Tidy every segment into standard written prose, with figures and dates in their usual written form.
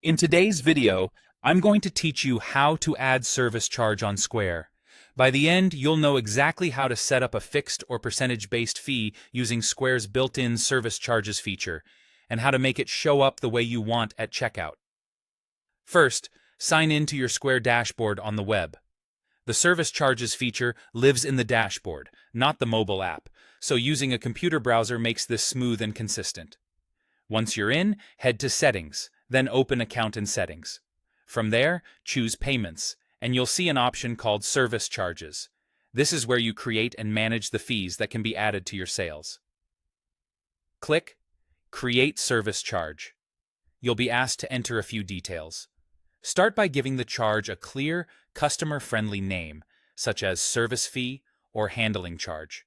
In today's video, I'm going to teach you how to add service charge on Square. By the end, you'll know exactly how to set up a fixed or percentage-based fee using Square's built-in service charges feature, and how to make it show up the way you want at checkout. First, sign in to your Square dashboard on the web. The service charges feature lives in the dashboard, not the mobile app, so using a computer browser makes this smooth and consistent. Once you're in, head to Settings, then open Account and Settings. From there, choose Payments, and you'll see an option called Service Charges. This is where you create and manage the fees that can be added to your sales. Click Create Service Charge. You'll be asked to enter a few details. Start by giving the charge a clear, customer-friendly name, such as service fee or handling charge.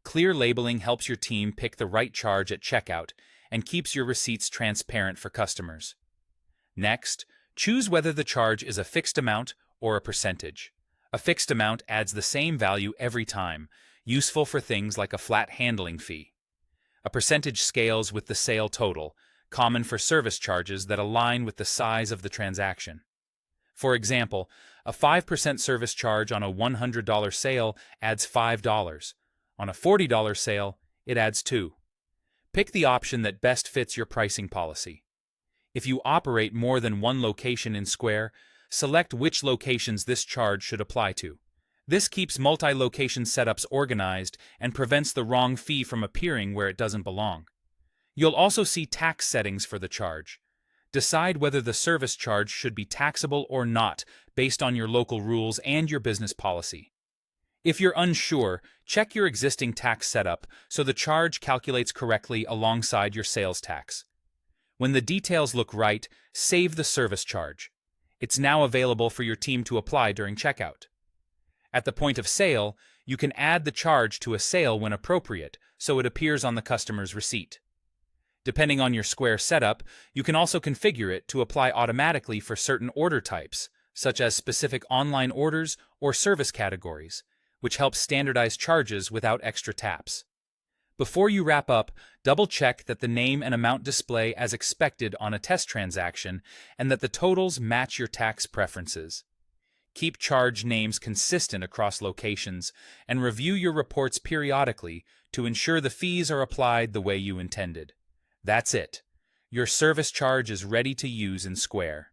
Clear labeling helps your team pick the right charge at checkout and keeps your receipts transparent for customers. Next, choose whether the charge is a fixed amount or a percentage. A fixed amount adds the same value every time, useful for things like a flat handling fee. A percentage scales with the sale total, common for service charges that align with the size of the transaction. For example, a 5% service charge on a $100 sale adds $5. On a $40 sale, it adds $2. Pick the option that best fits your pricing policy. If you operate more than one location in Square, select which locations this charge should apply to. This keeps multi-location setups organized and prevents the wrong fee from appearing where it doesn't belong. You'll also see tax settings for the charge. Decide whether the service charge should be taxable or not based on your local rules and your business policy. If you're unsure, check your existing tax setup so the charge calculates correctly alongside your sales tax. When the details look right, save the service charge. It's now available for your team to apply during checkout. At the point of sale, you can add the charge to a sale when appropriate, so it appears on the customer's receipt. Depending on your Square setup, you can also configure it to apply automatically for certain order types, such as specific online orders or service categories, which helps standardize charges without extra taps. Before you wrap up, double-check that the name and amount display as expected on a test transaction and that the totals match your tax preferences. Keep charge names consistent across locations and review your reports periodically to ensure the fees are applied the way you intended. That's it. Your service charge is ready to use in Square.